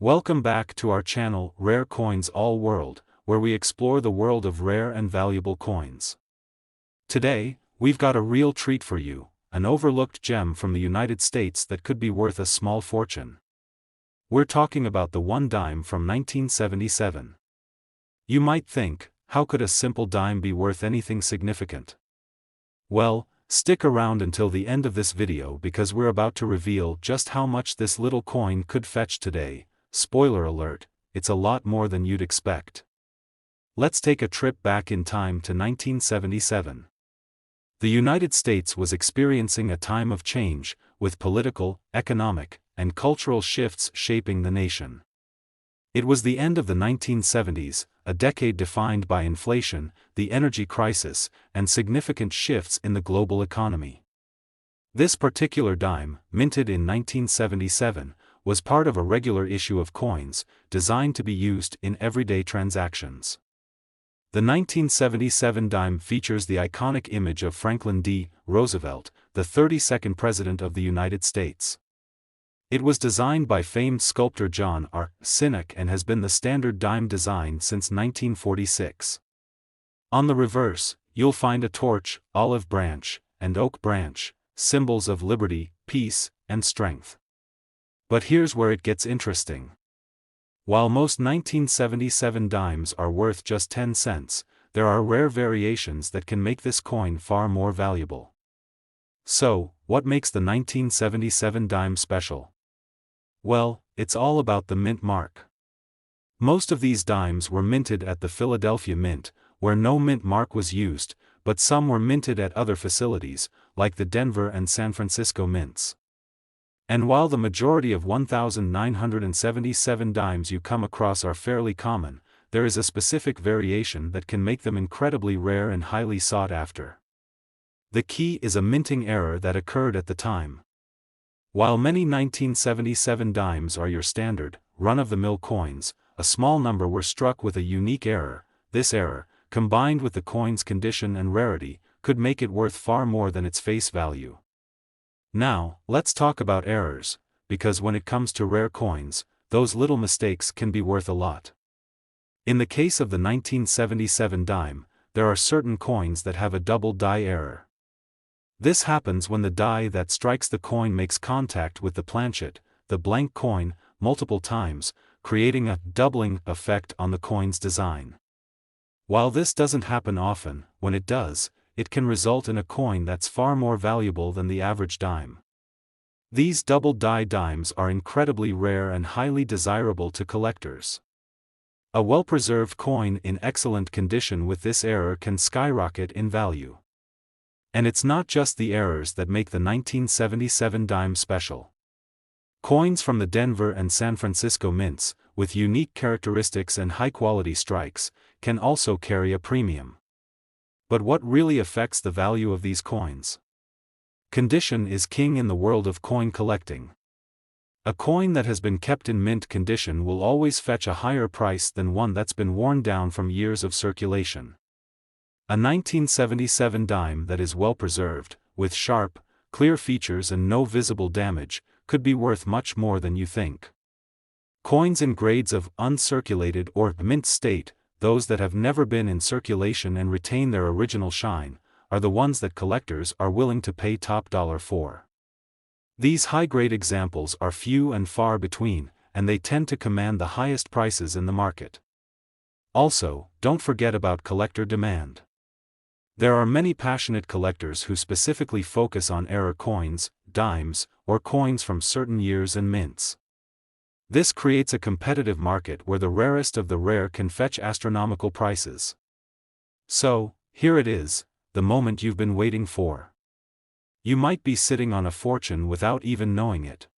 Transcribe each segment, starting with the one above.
Welcome back to our channel Rare Coins All World, where we explore the world of rare and valuable coins. Today, we've got a real treat for you, an overlooked gem from the United States that could be worth a small fortune. We're talking about the one dime from 1977. You might think, how could a simple dime be worth anything significant? Well, stick around until the end of this video because we're about to reveal just how much this little coin could fetch today. Spoiler alert, it's a lot more than you'd expect. Let's take a trip back in time to 1977. The United States was experiencing a time of change, with political, economic, and cultural shifts shaping the nation. It was the end of the 1970s, a decade defined by inflation, the energy crisis, and significant shifts in the global economy. This particular dime, minted in 1977, was part of a regular issue of coins, designed to be used in everyday transactions. The 1977 dime features the iconic image of Franklin D. Roosevelt, the 32nd President of the United States. It was designed by famed sculptor John R. Sinek and has been the standard dime design since 1946. On the reverse, you'll find a torch, olive branch, and oak branch, symbols of liberty, peace, and strength. But here's where it gets interesting. While most 1977 dimes are worth just 10 cents, there are rare variations that can make this coin far more valuable. So, what makes the 1977 dime special? Well, it's all about the mint mark. Most of these dimes were minted at the Philadelphia Mint, where no mint mark was used, but some were minted at other facilities, like the Denver and San Francisco mints. And while the majority of 1977 dimes you come across are fairly common, there is a specific variation that can make them incredibly rare and highly sought after. The key is a minting error that occurred at the time. While many 1977 dimes are your standard, run-of-the-mill coins, a small number were struck with a unique error. This error, combined with the coin's condition and rarity, could make it worth far more than its face value. Now, let's talk about errors, because when it comes to rare coins, those little mistakes can be worth a lot. In the case of the 1977 dime, there are certain coins that have a double die error. This happens when the die that strikes the coin makes contact with the planchet, the blank coin, multiple times, creating a doubling effect on the coin's design. While this doesn't happen often, when it does, it can result in a coin that's far more valuable than the average dime. These double die dimes are incredibly rare and highly desirable to collectors. A well-preserved coin in excellent condition with this error can skyrocket in value. And it's not just the errors that make the 1977 dime special. Coins from the Denver and San Francisco mints, with unique characteristics and high-quality strikes, can also carry a premium. But what really affects the value of these coins? Condition is king in the world of coin collecting. A coin that has been kept in mint condition will always fetch a higher price than one that's been worn down from years of circulation. A 1977 dime that is well preserved, with sharp, clear features and no visible damage, could be worth much more than you think. Coins in grades of uncirculated or mint state, those that have never been in circulation and retain their original shine, are the ones that collectors are willing to pay top dollar for. These high-grade examples are few and far between, and they tend to command the highest prices in the market. Also, don't forget about collector demand. There are many passionate collectors who specifically focus on error coins, dimes, or coins from certain years and mints. This creates a competitive market where the rarest of the rare can fetch astronomical prices. So, here it is, the moment you've been waiting for. You might be sitting on a fortune without even knowing it.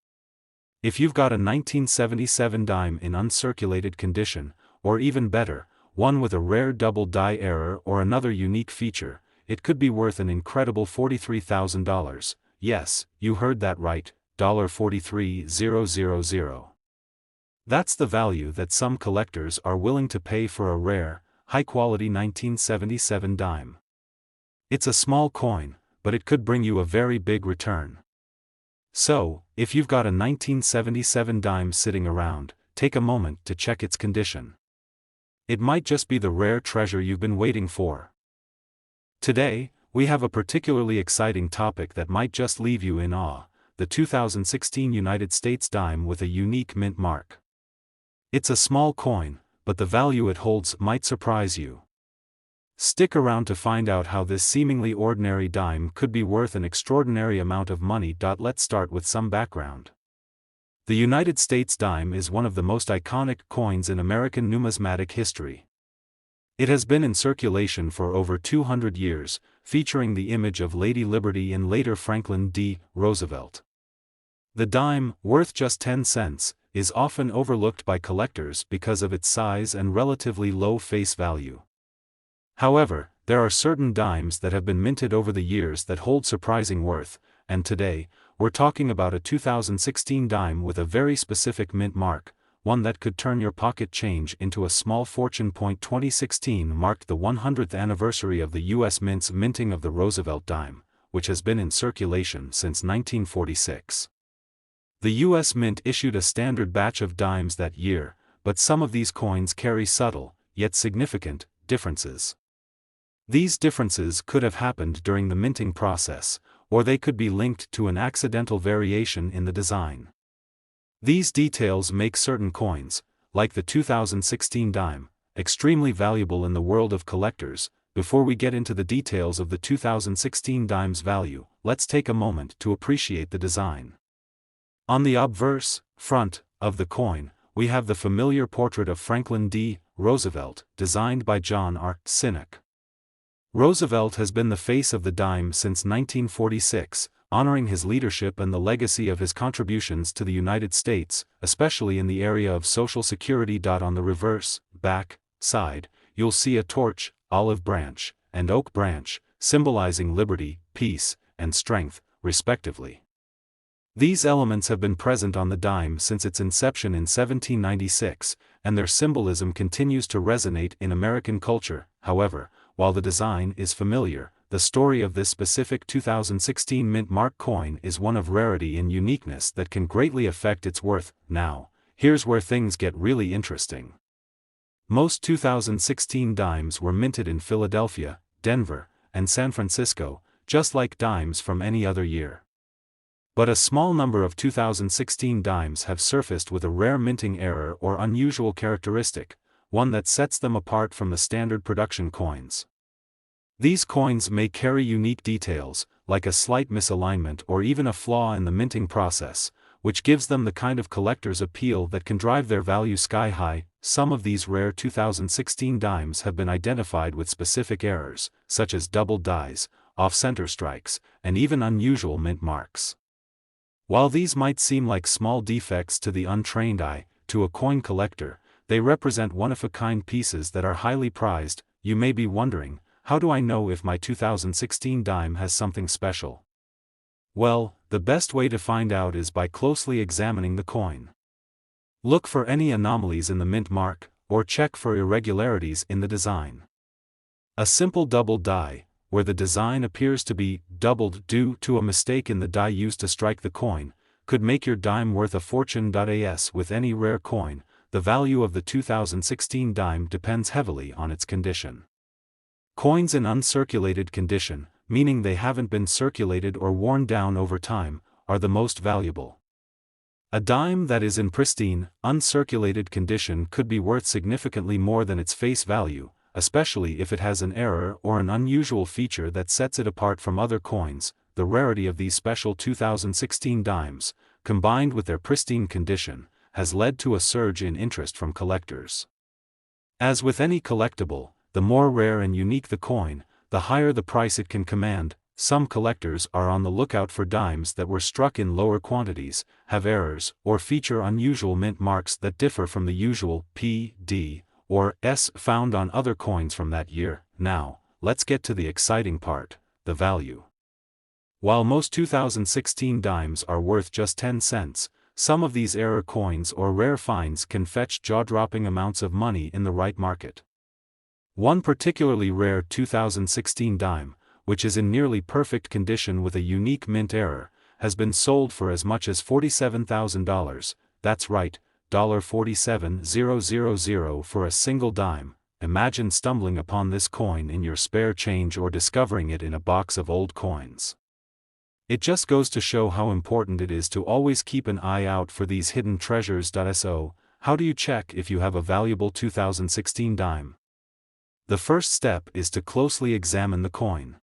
If you've got a 1977 dime in uncirculated condition, or even better, one with a rare double die error or another unique feature, it could be worth an incredible $43,000. Yes, you heard that right, $43,000. That's the value that some collectors are willing to pay for a rare, high-quality 1977 dime. It's a small coin, but it could bring you a very big return. So, if you've got a 1977 dime sitting around, take a moment to check its condition. It might just be the rare treasure you've been waiting for. Today, we have a particularly exciting topic that might just leave you in awe: the 2016 United States dime with a unique mint mark. It's a small coin, but the value it holds might surprise you. Stick around to find out how this seemingly ordinary dime could be worth an extraordinary amount of money. Let's start with some background. The United States dime is one of the most iconic coins in American numismatic history. It has been in circulation for over 200 years, featuring the image of Lady Liberty and later Franklin D. Roosevelt. The dime, worth just 10 cents, is often overlooked by collectors because of its size and relatively low face value. However, there are certain dimes that have been minted over the years that hold surprising worth, and today, we're talking about a 2016 dime with a very specific mint mark, one that could turn your pocket change into a small fortune. 2016 marked the 100th anniversary of the U.S. Mint's minting of the Roosevelt dime, which has been in circulation since 1946. The U.S. Mint issued a standard batch of dimes that year, but some of these coins carry subtle, yet significant, differences. These differences could have happened during the minting process, or they could be linked to an accidental variation in the design. These details make certain coins, like the 2016 dime, extremely valuable in the world of collectors. Before we get into the details of the 2016 dime's value, let's take a moment to appreciate the design. On the obverse front of the coin, we have the familiar portrait of Franklin D. Roosevelt, designed by John R. Sinek. Roosevelt has been the face of the dime since 1946, honoring his leadership and the legacy of his contributions to the United States, especially in the area of Social Security. On the reverse, back, side, you'll see a torch, olive branch, and oak branch, symbolizing liberty, peace, and strength, respectively. These elements have been present on the dime since its inception in 1796, and their symbolism continues to resonate in American culture. However, while the design is familiar, the story of this specific 2016 mint mark coin is one of rarity and uniqueness that can greatly affect its worth. Now, here's where things get really interesting. Most 2016 dimes were minted in Philadelphia, Denver, and San Francisco, just like dimes from any other year. But a small number of 2016 dimes have surfaced with a rare minting error or unusual characteristic, one that sets them apart from the standard production coins. These coins may carry unique details, like a slight misalignment or even a flaw in the minting process, which gives them the kind of collector's appeal that can drive their value sky high. Some of these rare 2016 dimes have been identified with specific errors, such as doubled dies, off-center strikes, and even unusual mint marks. While these might seem like small defects to the untrained eye, to a coin collector, they represent one-of-a-kind pieces that are highly prized. You may be wondering, how do I know if my 2016 dime has something special? Well, the best way to find out is by closely examining the coin. Look for any anomalies in the mint mark, or check for irregularities in the design. A simple double die, where the design appears to be doubled due to a mistake in the die used to strike the coin, could make your dime worth a fortune. As with any rare coin, the value of the 2016 dime depends heavily on its condition. Coins in uncirculated condition, meaning they haven't been circulated or worn down over time, are the most valuable. A dime that is in pristine, uncirculated condition could be worth significantly more than its face value, especially if it has an error or an unusual feature that sets it apart from other coins. The rarity of these special 2016 dimes, combined with their pristine condition, has led to a surge in interest from collectors. As with any collectible, the more rare and unique the coin, the higher the price it can command. Some collectors are on the lookout for dimes that were struck in lower quantities, have errors, or feature unusual mint marks that differ from the usual P, D, or S found on other coins from that year. Now, let's get to the exciting part, the value. While most 2016 dimes are worth just 10 cents, some of these error coins or rare finds can fetch jaw-dropping amounts of money in the right market. One particularly rare 2016 dime, which is in nearly perfect condition with a unique mint error, has been sold for as much as $47,000, that's right, $47,000 for a single dime. Imagine stumbling upon this coin in your spare change or discovering it in a box of old coins. It just goes to show how important it is to always keep an eye out for these hidden treasures. So, how do you check if you have a valuable 2016 dime? The first step is to closely examine the coin.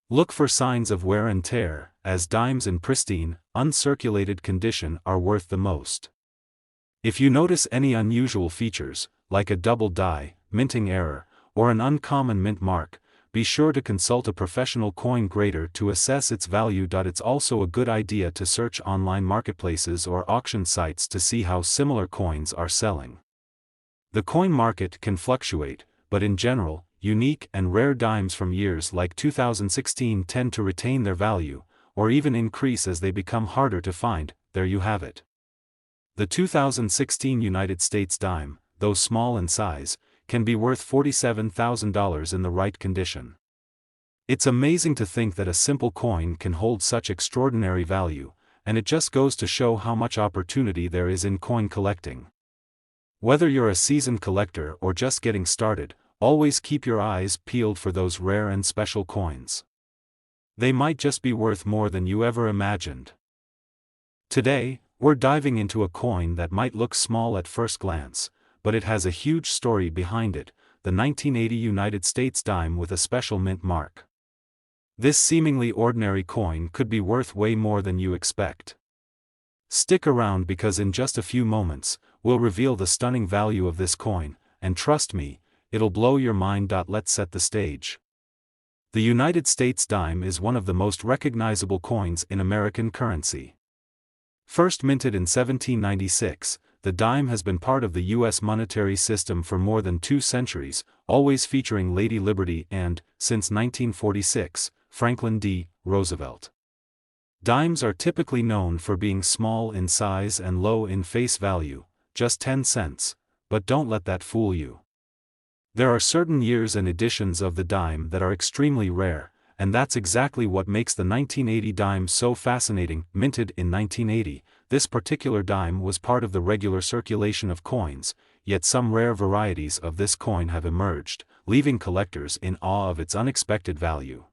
Look for signs of wear and tear, as dimes in pristine, uncirculated condition are worth the most. If you notice any unusual features, like a double die, minting error, or an uncommon mint mark, be sure to consult a professional coin grader to assess its value. It's also a good idea to search online marketplaces or auction sites to see how similar coins are selling. The coin market can fluctuate, but in general, unique and rare dimes from years like 2016 tend to retain their value, or even increase as they become harder to find. There you have it. The 2016 United States dime, though small in size, can be worth $47,000 in the right condition. It's amazing to think that a simple coin can hold such extraordinary value, and it just goes to show how much opportunity there is in coin collecting. Whether you're a seasoned collector or just getting started, always keep your eyes peeled for those rare and special coins. They might just be worth more than you ever imagined. Today, we're diving into a coin that might look small at first glance, but it has a huge story behind it, the 1980 United States dime with a special mint mark. This seemingly ordinary coin could be worth way more than you expect. Stick around because in just a few moments, we'll reveal the stunning value of this coin, and trust me, it'll blow your mind. Let's set the stage. The United States dime is one of the most recognizable coins in American currency. First minted in 1796, the dime has been part of the U.S. monetary system for more than 2 centuries, always featuring Lady Liberty and, since 1946, Franklin D. Roosevelt. Dimes are typically known for being small in size and low in face value, just 10 cents, but don't let that fool you. There are certain years and editions of the dime that are extremely rare, and that's exactly what makes the 1980 dime so fascinating. Minted in 1980, this particular dime was part of the regular circulation of coins, yet some rare varieties of this coin have emerged, leaving collectors in awe of its unexpected value.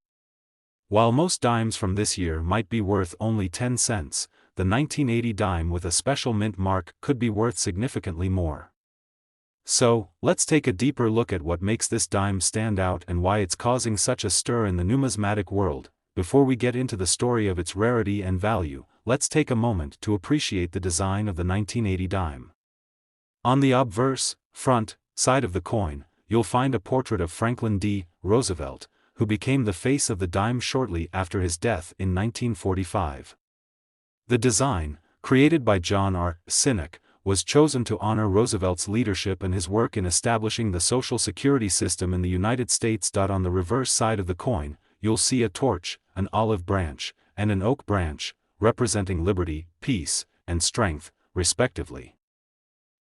While most dimes from this year might be worth only 10 cents, the 1980 dime with a special mint mark could be worth significantly more. So, let's take a deeper look at what makes this dime stand out and why it's causing such a stir in the numismatic world. Before we get into the story of its rarity and value, let's take a moment to appreciate the design of the 1980 dime. On the obverse, front, side of the coin, you'll find a portrait of Franklin D. Roosevelt, who became the face of the dime shortly after his death in 1945. The design, created by John R. Sinek, was chosen to honor Roosevelt's leadership and his work in establishing the Social Security system in the United States. On the reverse side of the coin, you'll see a torch, an olive branch, and an oak branch, representing liberty, peace, and strength, respectively.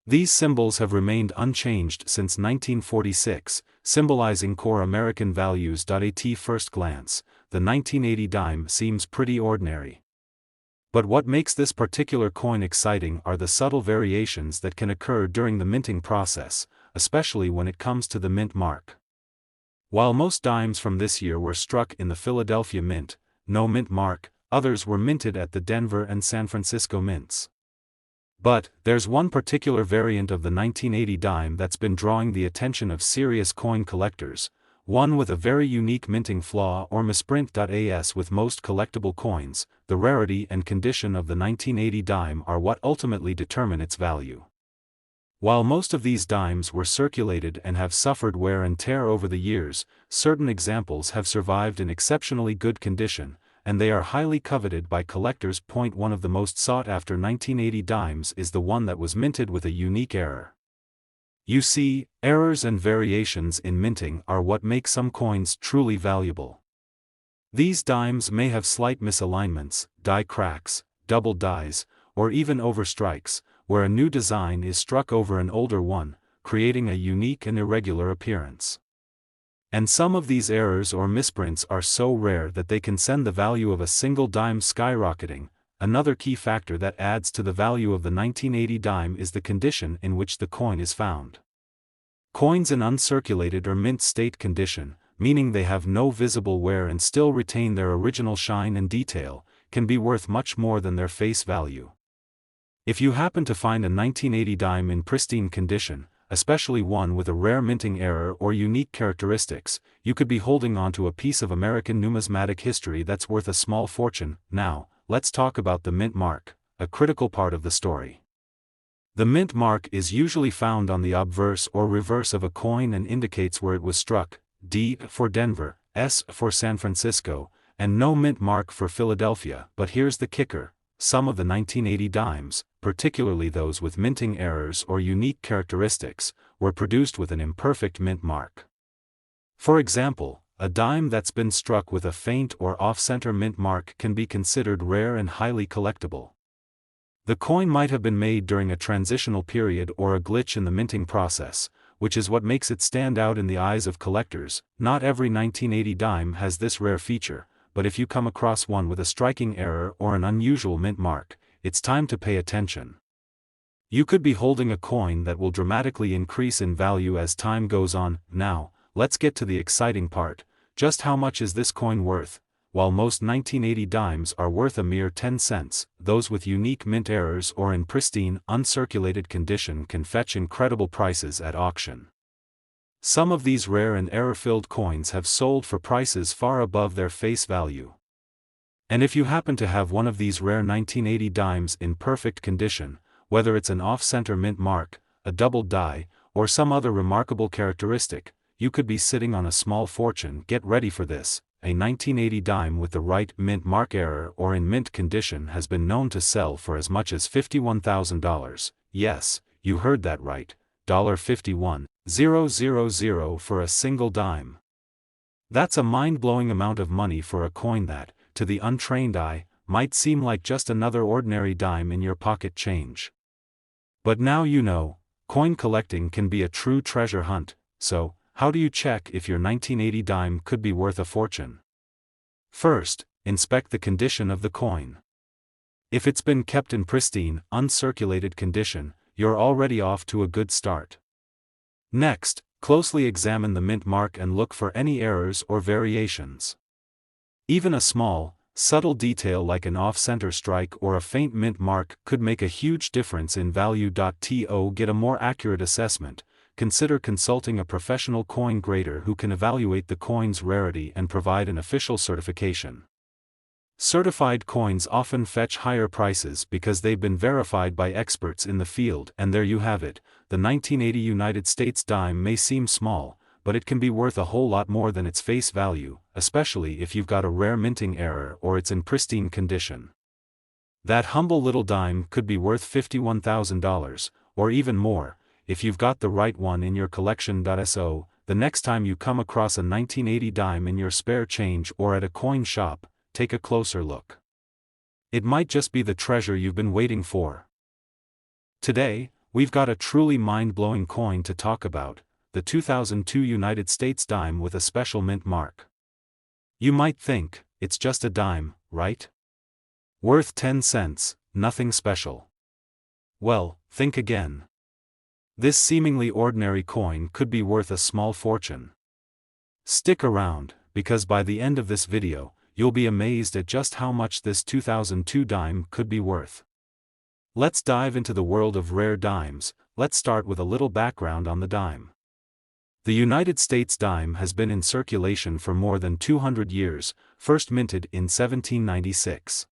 These symbols have remained unchanged since 1946, symbolizing core American values. At first glance, the 1980 dime seems pretty ordinary. But what makes this particular coin exciting are the subtle variations that can occur during the minting process, especially when it comes to the mint mark. While most dimes from this year were struck in the Philadelphia Mint, no mint mark, others were minted at the Denver and San Francisco mints. But, there's one particular variant of the 1980 dime that's been drawing the attention of serious coin collectors, one with a very unique minting flaw or misprint. As with most collectible coins, the rarity and condition of the 1980 dime are what ultimately determine its value. While most of these dimes were circulated and have suffered wear and tear over the years, certain examples have survived in exceptionally good condition, and they are highly coveted by collectors. One of the most sought-after 1980 dimes is the one that was minted with a unique error. You see, errors and variations in minting are what make some coins truly valuable. These dimes may have slight misalignments, die cracks, double dies, or even overstrikes, where a new design is struck over an older one, creating a unique and irregular appearance. And some of these errors or misprints are so rare that they can send the value of a single dime skyrocketing, another key factor that adds to the value of the 1980 dime is the condition in which the coin is found. Coins in uncirculated or mint state condition, meaning they have no visible wear and still retain their original shine and detail, can be worth much more than their face value. If you happen to find a 1980 dime in pristine condition, especially one with a rare minting error or unique characteristics, you could be holding onto a piece of American numismatic history that's worth a small fortune. Now, let's talk about the mint mark, a critical part of the story. The mint mark is usually found on the obverse or reverse of a coin and indicates where it was struck, D for Denver, S for San Francisco, and no mint mark for Philadelphia. But here's the kicker: some of the 1980 dimes, particularly those with minting errors or unique characteristics, were produced with an imperfect mint mark. For example, a dime that's been struck with a faint or off-center mint mark can be considered rare and highly collectible. The coin might have been made during a transitional period or a glitch in the minting process, which is what makes it stand out in the eyes of collectors. Not every 1980 dime has this rare feature, but if you come across one with a striking error or an unusual mint mark, it's time to pay attention. You could be holding a coin that will dramatically increase in value as time goes on. Now, let's get to the exciting part: just how much is this coin worth? While most 1980 dimes are worth a mere 10 cents, those with unique mint errors or in pristine, uncirculated condition can fetch incredible prices at auction. Some of these rare and error-filled coins have sold for prices far above their face value. And if you happen to have one of these rare 1980 dimes in perfect condition, whether it's an off-center mint mark, a doubled die, or some other remarkable characteristic, you could be sitting on a small fortune. Get ready for this: a 1980 dime with the right mint mark error or in mint condition has been known to sell for as much as $51,000. Yes, you heard that right, $51,000 for a single dime. That's a mind-blowing amount of money for a coin that, to the untrained eye, might seem like just another ordinary dime in your pocket change. But now you know, coin collecting can be a true treasure hunt. So, how do you check if your 1980 dime could be worth a fortune? First, inspect the condition of the coin. If it's been kept in pristine, uncirculated condition, you're already off to a good start. Next, closely examine the mint mark and look for any errors or variations. Even a small, subtle detail like an off-center strike or a faint mint mark could make a huge difference in value. To get a more accurate assessment, consider consulting a professional coin grader who can evaluate the coin's rarity and provide an official certification. Certified coins often fetch higher prices because they've been verified by experts in the field. And there you have it: the 1980 United States dime may seem small, but it can be worth a whole lot more than its face value, especially if you've got a rare minting error or it's in pristine condition. That humble little dime could be worth $51,000, or even more, if you've got the right one in your collection. So, the next time you come across a 1980 dime in your spare change or at a coin shop, take a closer look. It might just be the treasure you've been waiting for. Today, we've got a truly mind-blowing coin to talk about: the 2002 United States dime with a special mint mark. You might think, it's just a dime, right? Worth 10 cents, nothing special. Well, think again. This seemingly ordinary coin could be worth a small fortune. Stick around, because by the end of this video, you'll be amazed at just how much this 2002 dime could be worth. Let's dive into the world of rare dimes. Let's start with a little background on the dime. The United States dime has been in circulation for more than 200 years, first minted in 1796.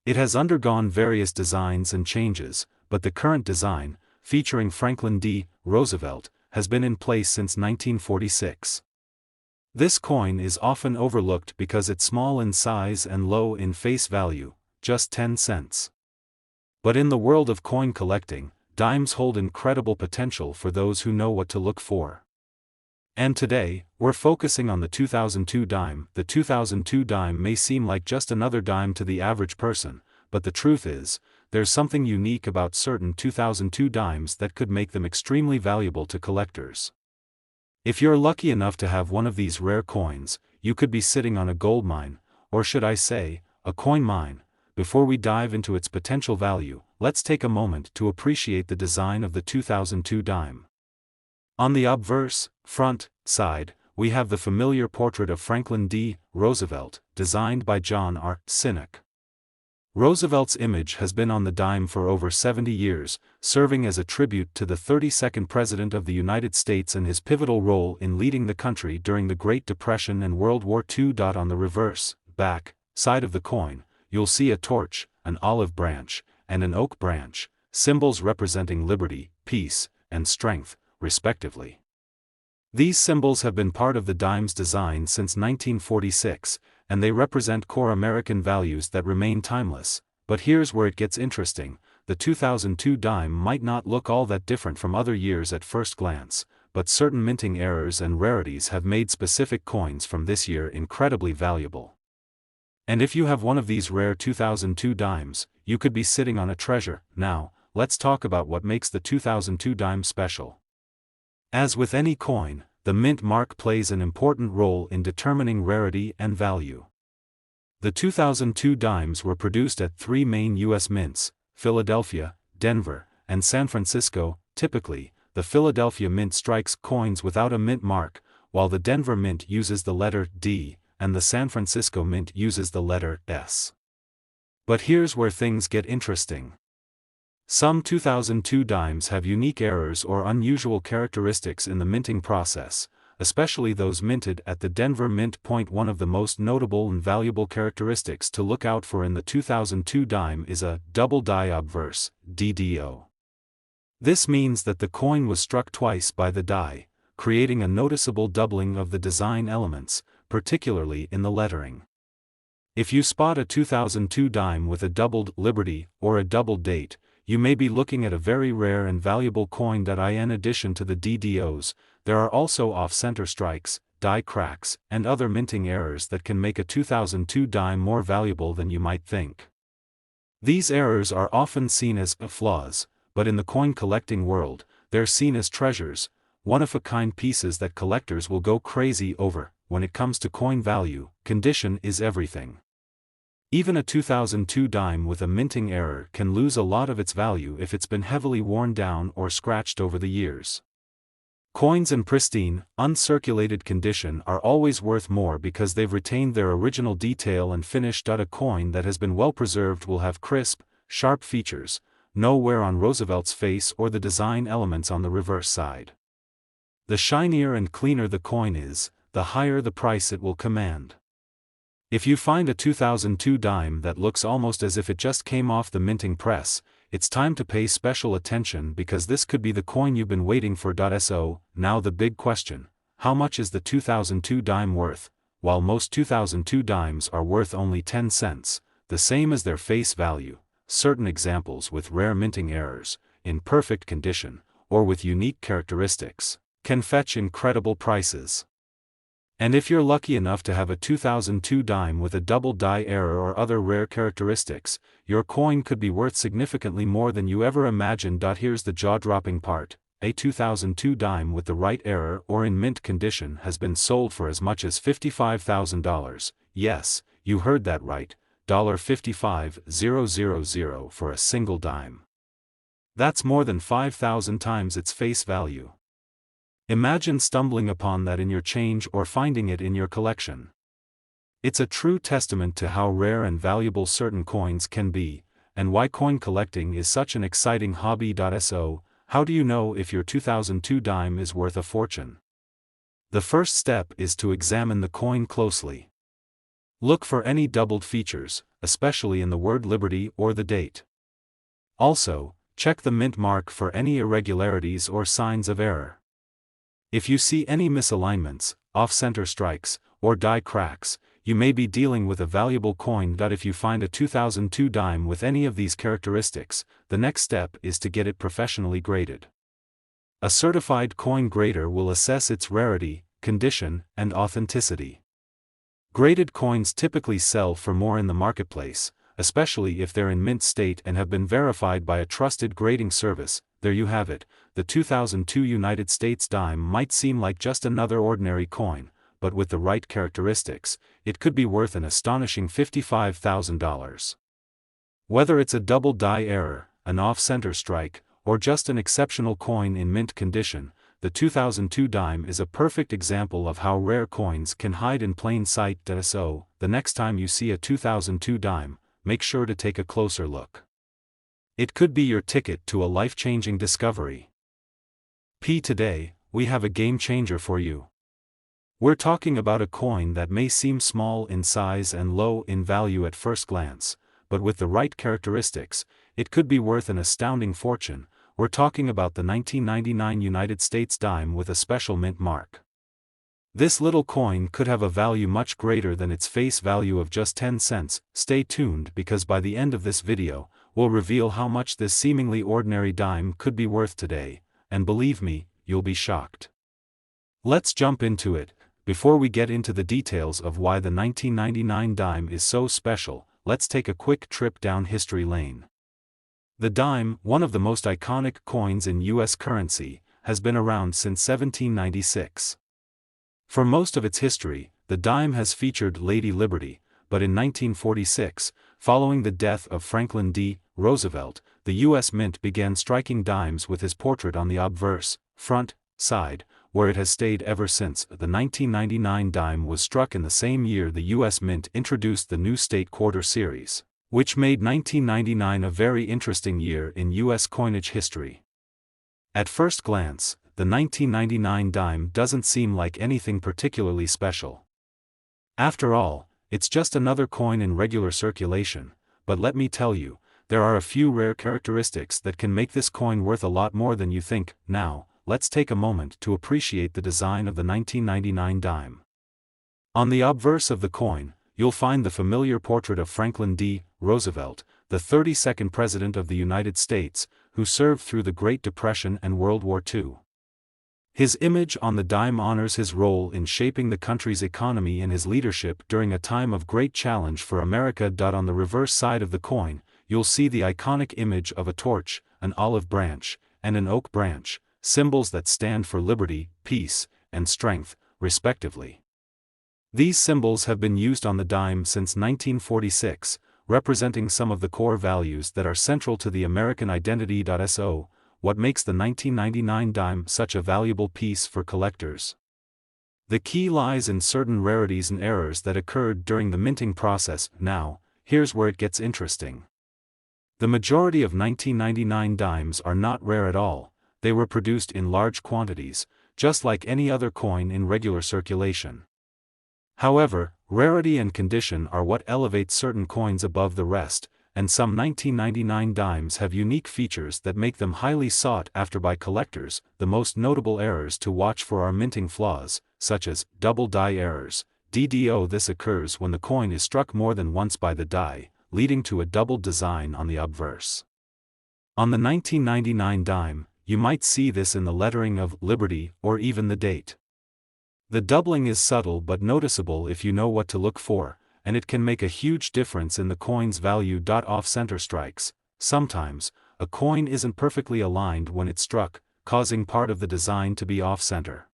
It has undergone various designs and changes, but the current design, featuring Franklin D. Roosevelt, has been in place since 1946. This coin is often overlooked because it's small in size and low in face value, just 10 cents. But in the world of coin collecting, dimes hold incredible potential for those who know what to look for. And today, we're focusing on the 2002 dime. The 2002 dime may seem like just another dime to the average person, but the truth is, there's something unique about certain 2002 dimes that could make them extremely valuable to collectors. If you're lucky enough to have one of these rare coins, you could be sitting on a gold mine, or should I say, a coin mine. before we dive into its potential value, let's take a moment to appreciate the design of the 2002 dime. On the obverse, front, side, we have the familiar portrait of Franklin D. Roosevelt, designed by John R. Sinek. Roosevelt's image has been on the dime for over 70 years, serving as a tribute to the 32nd President of the United States and his pivotal role in leading the country during the Great Depression and World War II. On the reverse, back, side of the coin, you'll see a torch, an olive branch, and an oak branch, symbols representing liberty, peace, and strength, respectively. These symbols have been part of the dime's design since 1946, and they represent core American values that remain timeless. But here's where it gets interesting: the 2002 dime might not look all that different from other years at first glance, but certain minting errors and rarities have made specific coins from this year incredibly valuable. And if you have one of these rare 2002 dimes, you could be sitting on a treasure. Now, let's talk about what makes the 2002 dime special. As with any coin, the mint mark plays an important role in determining rarity and value. The 2002 dimes were produced at three main U.S. mints: Philadelphia, Denver, and San Francisco. Typically, the Philadelphia mint strikes coins without a mint mark, while the Denver mint uses the letter D, and the San Francisco mint uses the letter S. But here's where things get interesting. Some 2002 dimes have unique errors or unusual characteristics in the minting process, especially those minted at the Denver Mint. One of the most notable and valuable characteristics to look out for in the 2002 dime is a double die obverse, DDO. This means that the coin was struck twice by the die, creating a noticeable doubling of the design elements, particularly in the lettering. If you spot a 2002 dime with a doubled Liberty or a doubled date, you may be looking at a very rare and valuable coin. In addition to the DDOs, there are also off-center strikes, die cracks, and other minting errors that can make a 2002 dime more valuable than you might think. These errors are often seen as flaws, but in the coin collecting world, they're seen as treasures, one-of-a-kind pieces that collectors will go crazy over. When it comes to coin value, condition is everything. Even a 2002 dime with a minting error can lose a lot of its value if it's been heavily worn down or scratched over the years. Coins in pristine, uncirculated condition are always worth more because they've retained their original detail and finish. A coin that has been well preserved will have crisp, sharp features, no wear on Roosevelt's face or the design elements on the reverse side. The shinier and cleaner the coin is, the higher the price it will command. If you find a 2002 dime that looks almost as if it just came off the minting press, it's time to pay special attention because this could be the coin you've been waiting for. So, now the big question: how much is the 2002 dime worth? While most 2002 dimes are worth only 10 cents, the same as their face value, certain examples with rare minting errors, in perfect condition, or with unique characteristics, can fetch incredible prices. And if you're lucky enough to have a 2002 dime with a double die error or other rare characteristics, your coin could be worth significantly more than you ever imagined. Here's the jaw-dropping part: a 2002 dime with the right error or in mint condition has been sold for as much as $55,000. Yes, you heard that right, $55,000 for a single dime. That's more than 5,000 times its face value. Imagine stumbling upon that in your change or finding it in your collection. It's a true testament to how rare and valuable certain coins can be, and why coin collecting is such an exciting hobby. So, how do you know if your 2002 dime is worth a fortune? The first step is to examine the coin closely. Look for any doubled features, especially in the word Liberty or the date. Also, check the mint mark for any irregularities or signs of error. If you see any misalignments, off-center strikes, or die cracks, you may be dealing with a valuable coin. If you find a 2002 dime with any of these characteristics, the next step is to get it professionally graded. A certified coin grader will assess its rarity, condition, and authenticity. Graded coins typically sell for more in the marketplace, especially if they're in mint state and have been verified by a trusted grading service. There you have it, the 2002 United States dime might seem like just another ordinary coin, but with the right characteristics, it could be worth an astonishing $55,000. Whether it's a double die error, an off-center strike, or just an exceptional coin in mint condition, the 2002 dime is a perfect example of how rare coins can hide in plain sight. So, the next time you see a 2002 dime, make sure to take a closer look. It could be your ticket to a life-changing discovery. Today, we have a game changer for you. We're talking about a coin that may seem small in size and low in value at first glance, but with the right characteristics, it could be worth an astounding fortune. We're talking about the 1999 United States dime with a special mint mark. This little coin could have a value much greater than its face value of just 10 cents. Stay tuned because by the end of this video, we'll reveal how much this seemingly ordinary dime could be worth today, and believe me, you'll be shocked. Let's jump into it. Before we get into the details of why the 1999 dime is so special, let's take a quick trip down history lane. The dime, one of the most iconic coins in U.S. currency, has been around since 1796. For most of its history, the dime has featured Lady Liberty, but in 1946, following the death of Franklin D. Roosevelt, the U.S. Mint began striking dimes with his portrait on the obverse, front, side, where it has stayed ever since. The 1999 dime was struck in the same year the U.S. Mint introduced the new State Quarter series, which made 1999 a very interesting year in U.S. coinage history. At first glance, the 1999 dime doesn't seem like anything particularly special. After all, it's just another coin in regular circulation, but let me tell you, there are a few rare characteristics that can make this coin worth a lot more than you think. Now, let's take a moment to appreciate the design of the 1999 dime. On the obverse of the coin, you'll find the familiar portrait of Franklin D. Roosevelt, the 32nd President of the United States, who served through the Great Depression and World War II. His image on the dime honors his role in shaping the country's economy and his leadership during a time of great challenge for America. On the reverse side of the coin, you'll see the iconic image of a torch, an olive branch, and an oak branch, symbols that stand for liberty, peace, and strength, respectively. These symbols have been used on the dime since 1946, representing some of the core values that are central to the American identity. So, what makes the 1999 dime such a valuable piece for collectors? The key lies in certain rarities and errors that occurred during the minting process. Now, here's where it gets interesting. The majority of 1999 dimes are not rare at all. They were produced in large quantities, just like any other coin in regular circulation. However, rarity and condition are what elevate certain coins above the rest, and some 1999 dimes have unique features that make them highly sought after by collectors. The most notable errors to watch for are minting flaws, such as double die errors, DDO. This occurs when the coin is struck more than once by the die, leading to a doubled design on the obverse. On the 1999 dime, you might see this in the lettering of Liberty or even the date. The doubling is subtle but noticeable if you know what to look for, and it can make a huge difference in the coin's value. Off-center strikes. Sometimes, a coin isn't perfectly aligned when it's struck, causing part of the design to be off-center.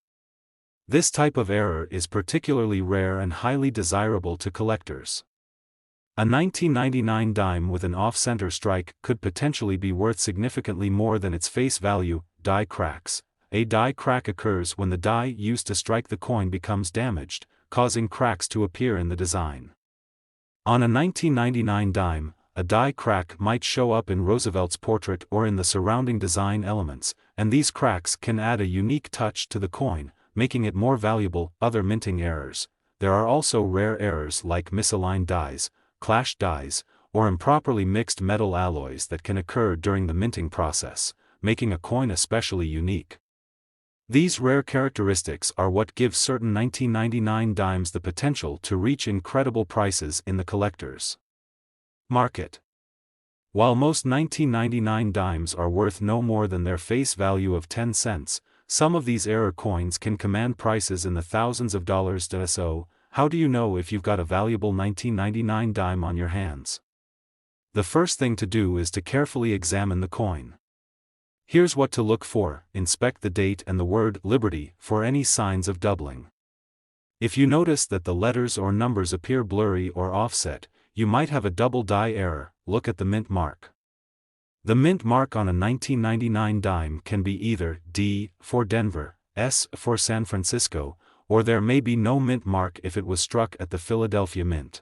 This type of error is particularly rare and highly desirable to collectors. A 1999 dime with an off-center strike could potentially be worth significantly more than its face value. Die cracks. A die crack occurs when the die used to strike the coin becomes damaged, causing cracks to appear in the design. On a 1999 dime, a die crack might show up in Roosevelt's portrait or in the surrounding design elements, and these cracks can add a unique touch to the coin, making it more valuable. Other minting errors. There are also rare errors like misaligned dies, clashed dies, or improperly mixed metal alloys that can occur during the minting process, making a coin especially unique. These rare characteristics are what give certain 1999 dimes the potential to reach incredible prices in the collector's market. While most 1999 dimes are worth no more than their face value of 10 cents, some of these error coins can command prices in the thousands of dollars. So, how do you know if you've got a valuable 1999 dime on your hands? The first thing to do is to carefully examine the coin. Here's what to look for: inspect the date and the word Liberty for any signs of doubling. If you notice that the letters or numbers appear blurry or offset, you might have a double die error. Look at the mint mark. The mint mark on a 1999 dime can be either D for Denver, S for San Francisco, or there may be no mint mark if it was struck at the Philadelphia Mint.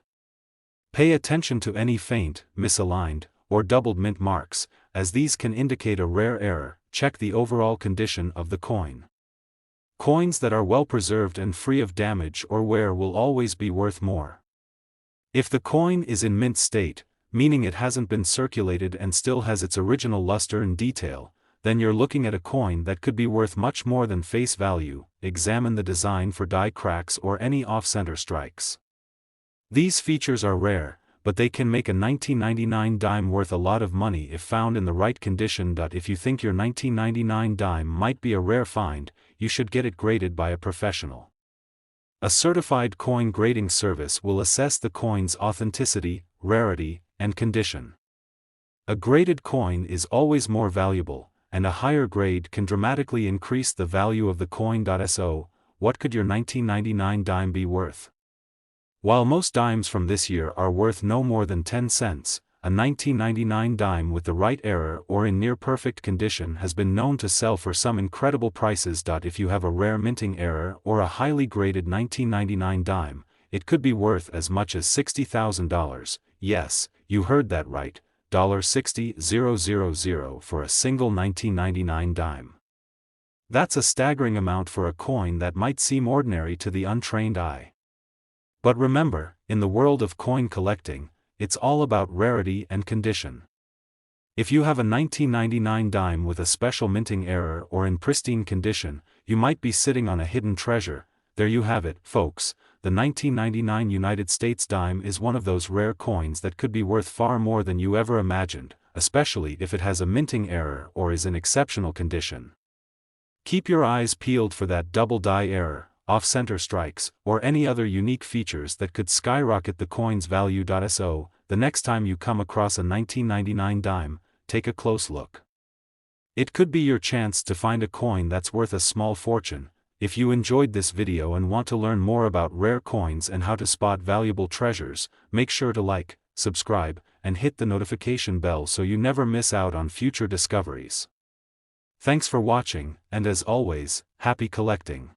Pay attention to any faint, misaligned, or doubled mint marks, as these can indicate a rare error. Check the overall condition of the coin. Coins that are well preserved and free of damage or wear will always be worth more. If the coin is in mint state, meaning it hasn't been circulated and still has its original luster and detail, then you're looking at a coin that could be worth much more than face value. Examine the design for die cracks or any off-center strikes. These features are rare, but they can make a 1999 dime worth a lot of money if found in the right condition. If you think your 1999 dime might be a rare find, you should get it graded by a professional. A certified coin grading service will assess the coin's authenticity, rarity, and condition. A graded coin is always more valuable, and a higher grade can dramatically increase the value of the coin. So, what could your 1999 dime be worth? While most dimes from this year are worth no more than 10 cents, a 1999 dime with the right error or in near-perfect condition has been known to sell for some incredible prices. If you have a rare minting error or a highly graded 1999 dime, it could be worth as much as $60,000. Yes, you heard that right, $60,000 for a single 1999 dime. That's a staggering amount for a coin that might seem ordinary to the untrained eye. But remember, in the world of coin collecting, it's all about rarity and condition. If you have a 1999 dime with a special minting error or in pristine condition, you might be sitting on a hidden treasure. There you have it, folks. The 1999 United States dime is one of those rare coins that could be worth far more than you ever imagined, especially if it has a minting error or is in exceptional condition. Keep your eyes peeled for that double die error, off-center strikes, or any other unique features that could skyrocket the coin's value. So, the next time you come across a 1999 dime, take a close look. It could be your chance to find a coin that's worth a small fortune. If you enjoyed this video and want to learn more about rare coins and how to spot valuable treasures, make sure to like, subscribe, and hit the notification bell so you never miss out on future discoveries. Thanks for watching, and as always, happy collecting.